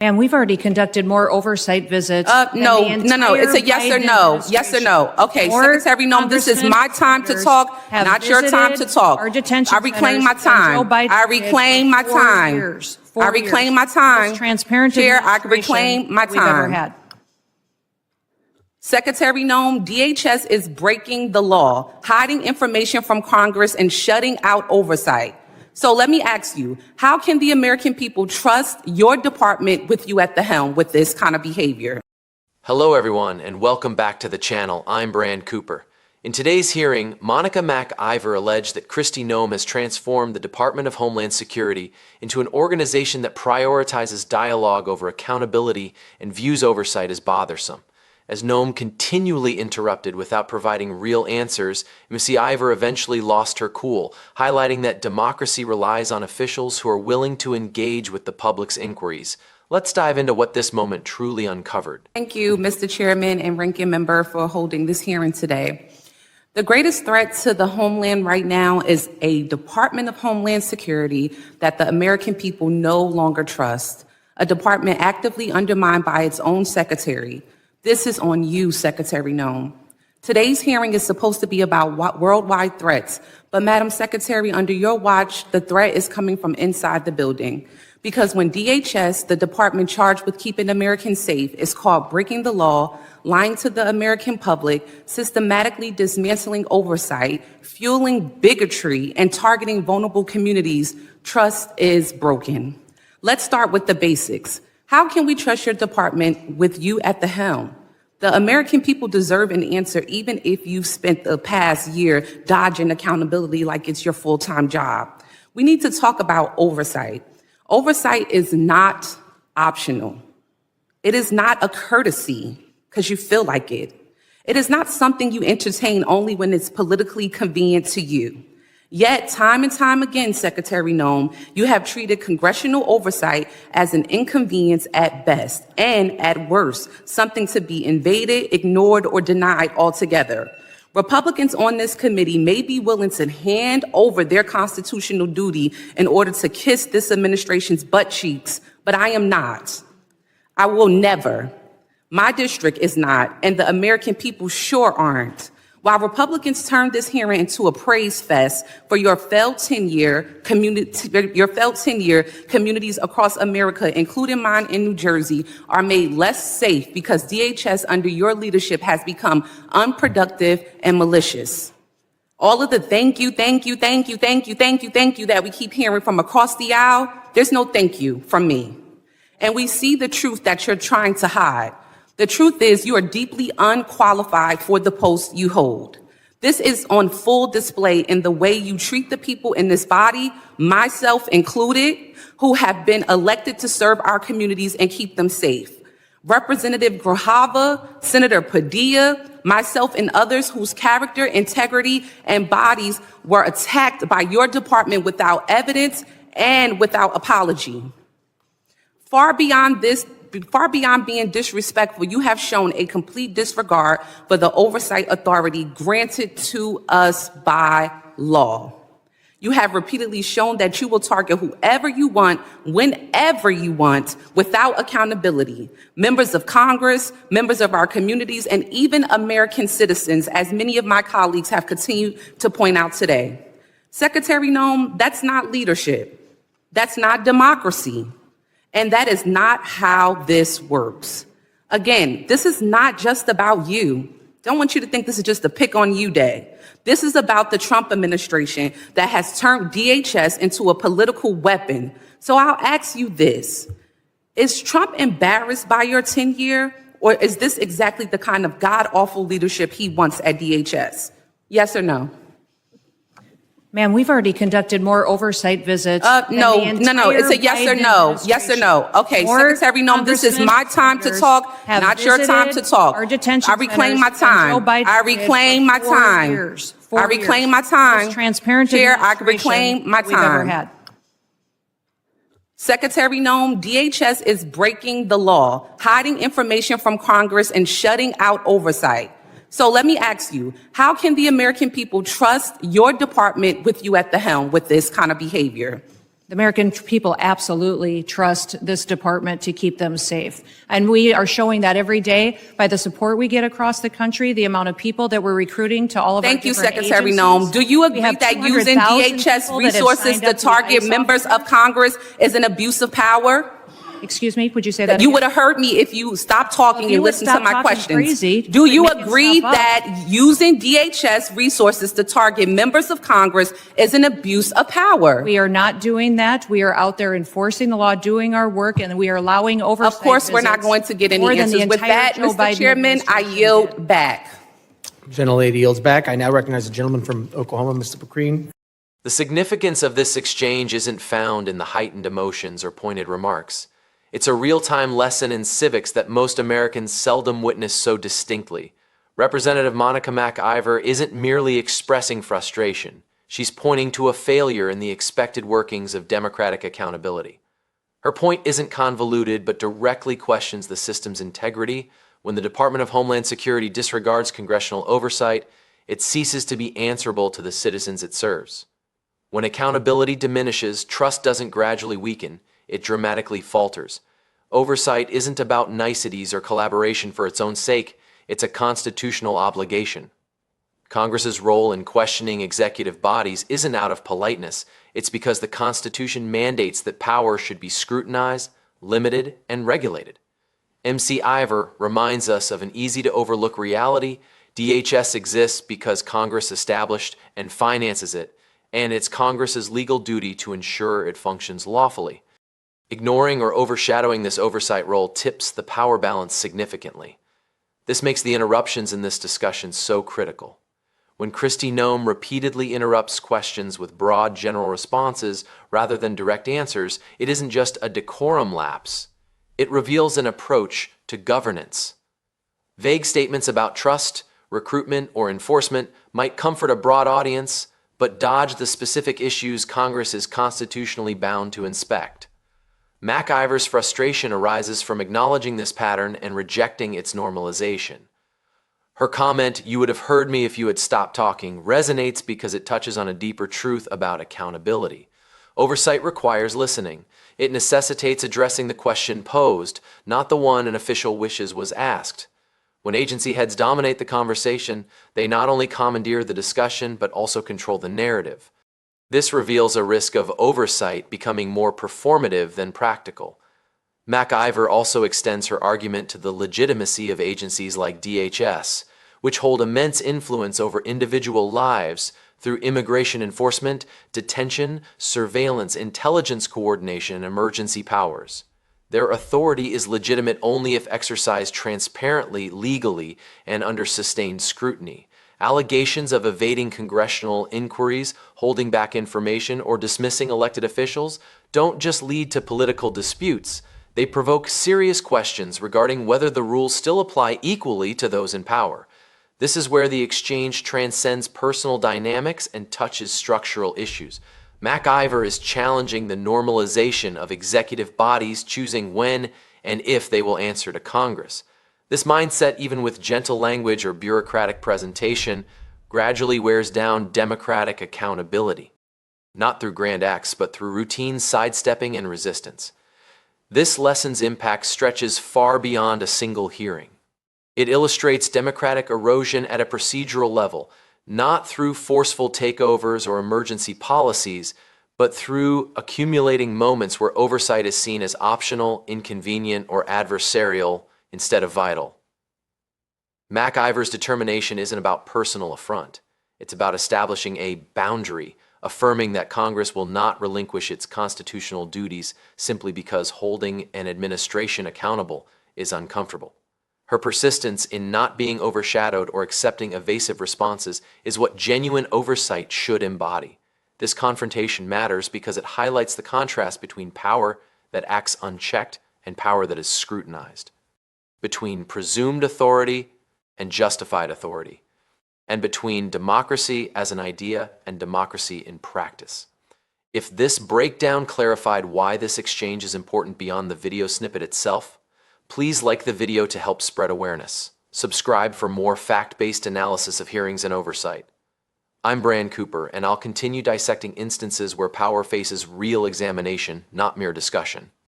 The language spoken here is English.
And we've already conducted more oversight visits. No. It's a yes or no. Yes or no. Okay, Secretary Noem, this is my time to talk, not your time to talk. I reclaim my time. I reclaim my time. I reclaim my time. Transparent Chair, I reclaim my we've ever time. had. Secretary Noem, DHS is breaking the law, hiding information from Congress and shutting out oversight. So let me ask you, how can the American people trust your department with you at the helm with this kind of behavior? Hello, everyone, and welcome back to the channel. I'm Brand Cooper. In today's hearing, LaMonica McIver alleged that Kristi Noem has transformed the Department of Homeland Security into an organization that prioritizes dialogue over accountability and views oversight as bothersome. As Noem continually interrupted without providing real answers, McIver eventually lost her cool, highlighting that democracy relies on officials who are willing to engage with the public's inquiries. Let's dive into what this moment truly uncovered. Thank you, Mr. Chairman and Ranking Member, for holding this hearing today. The greatest threat to the homeland right now is a Department of Homeland Security that the American people no longer trust, a department actively undermined by its own secretary. This is on you, Secretary Noem. Today's hearing is supposed to be about worldwide threats, but Madam Secretary, under your watch, the threat is coming from inside the building. Because when DHS, the department charged with keeping Americans safe, is caught breaking the law, lying to the American public, systematically dismantling oversight, fueling bigotry, and targeting vulnerable communities, trust is broken. Let's start with the basics. How can we trust your department with you at the helm? The American people deserve an answer, even if you've spent the past year dodging accountability like it's your full-time job. We need to talk about oversight. Oversight is not optional. It is not a courtesy because you feel like it. It is not something you entertain only when it's politically convenient to you. Yet, time and time again, Secretary Noem, you have treated congressional oversight as an inconvenience at best, and at worst, something to be invaded, ignored, or denied altogether. Republicans on this committee may be willing to hand over their constitutional duty in order to kiss this administration's butt cheeks, but I am not. I will never. My district is not, and the American people sure aren't. While Republicans turned this hearing into a praise fest for your failed tenure, communities across America, including mine in New Jersey, are made less safe because DHS under your leadership has become unproductive and malicious. All of the thank you that we keep hearing from across the aisle, there's no thank you from me. And we see the truth that you're trying to hide. The truth is you are deeply unqualified for the post you hold. This is on full display in the way you treat the people in this body, myself included, who have been elected to serve our communities and keep them safe. Representative Grajava, Senator Padilla, myself and others whose character, integrity, and bodies were attacked by your department without evidence and without apology. Far beyond being disrespectful, you have shown a complete disregard for the oversight authority granted to us by law. You have repeatedly shown that you will target whoever you want, whenever you want, without accountability. Members of Congress, members of our communities, and even American citizens, as many of my colleagues have continued to point out today. Secretary Noem, that's not leadership. That's not democracy. And that is not how this works. Again, this is not just about you. Don't want you to think this is just a pick on you day. This is about the Trump administration that has turned DHS into a political weapon. So I'll ask you this. Is Trump embarrassed by your tenure, or is this exactly the kind of god-awful leadership he wants at DHS? Yes or no? Ma'am, we've already conducted more oversight visits. No. It's a yes or no. Yes or no. Okay, Secretary Noem, this is my time to talk, not your time to talk. I reclaim my time. I reclaim my time. I reclaim my time. Chair, I reclaim my time. Secretary Noem, DHS is breaking the law, hiding information from Congress, and shutting out oversight. So let me ask you, how can the American people trust your department with you at the helm with this kind of behavior? The American people absolutely trust this department to keep them safe. And we are showing that every day by the support we get across the country, the amount of people that we're recruiting to all of our Thank you, different Secretary agencies. Noem. Do you We agree have that using 200,000 DHS people that have resources signed to up the target ICE members of officers. Congress is an abuse of power? Excuse me, would you say that You again? would have heard me if you stopped talking If you and would listened to stop my talking questions. crazy, Do you quit making agree stuff up. that using DHS resources to target members of Congress is an abuse of power? We are not doing that. We are out there enforcing the law, doing our work, and we are allowing oversight. Of course, we're not visits going to get any more than the answers. With entire that, Joe Mr. Biden Chairman, I administration yield did. back. Gentlelady yields back. I now recognize the gentleman from Oklahoma, Mr. McCreen. The significance of this exchange isn't found in the heightened emotions or pointed remarks. It's a real-time lesson in civics that most Americans seldom witness so distinctly. Representative LaMonica McIver isn't merely expressing frustration. She's pointing to a failure in the expected workings of democratic accountability. Her point isn't convoluted, but directly questions the system's integrity. When the Department of Homeland Security disregards congressional oversight, it ceases to be answerable to the citizens it serves. When accountability diminishes, trust doesn't gradually weaken, it dramatically falters. Oversight isn't about niceties or collaboration for its own sake, it's a constitutional obligation. Congress's role in questioning executive bodies isn't out of politeness, it's because the Constitution mandates that power should be scrutinized, limited, and regulated. MC Ivor reminds us of an easy-to-overlook reality. DHS exists because Congress established and finances it, and it's Congress's legal duty to ensure it functions lawfully. Ignoring or overshadowing this oversight role tips the power balance significantly. This makes the interruptions in this discussion so critical. When Kristi Noem repeatedly interrupts questions with broad general responses rather than direct answers, it isn't just a decorum lapse. It reveals an approach to governance. Vague statements about trust, recruitment, or enforcement might comfort a broad audience, but dodge the specific issues Congress is constitutionally bound to inspect. McIver's frustration arises from acknowledging this pattern and rejecting its normalization. Her comment, "You would have heard me if you had stopped talking," resonates because it touches on a deeper truth about accountability. Oversight requires listening. It necessitates addressing the question posed, not the one an official wishes was asked. When agency heads dominate the conversation, they not only commandeer the discussion, but also control the narrative. This reveals a risk of oversight becoming more performative than practical. McIver also extends her argument to the legitimacy of agencies like DHS, which hold immense influence over individual lives through immigration enforcement, detention, surveillance, intelligence coordination, and emergency powers. Their authority is legitimate only if exercised transparently, legally, and under sustained scrutiny. Allegations of evading congressional inquiries, holding back information, or dismissing elected officials don't just lead to political disputes. They provoke serious questions regarding whether the rules still apply equally to those in power. This is where the exchange transcends personal dynamics and touches structural issues. McIver is challenging the normalization of executive bodies choosing when and if they will answer to Congress. This mindset, even with gentle language or bureaucratic presentation, gradually wears down democratic accountability, not through grand acts, but through routine sidestepping and resistance. This lesson's impact stretches far beyond a single hearing. It illustrates democratic erosion at a procedural level, not through forceful takeovers or emergency policies, but through accumulating moments where oversight is seen as optional, inconvenient, or adversarial instead of vital. McIver's determination isn't about personal affront. It's about establishing a boundary, affirming that Congress will not relinquish its constitutional duties simply because holding an administration accountable is uncomfortable. Her persistence in not being overshadowed or accepting evasive responses is what genuine oversight should embody. This confrontation matters because it highlights the contrast between power that acts unchecked and power that is scrutinized, between presumed authority and justified authority, and between democracy as an idea and democracy in practice. If this breakdown clarified why this exchange is important beyond the video snippet itself, please like the video to help spread awareness. Subscribe for more fact-based analysis of hearings and oversight. I'm Bran Cooper, and I'll continue dissecting instances where power faces real examination, not mere discussion.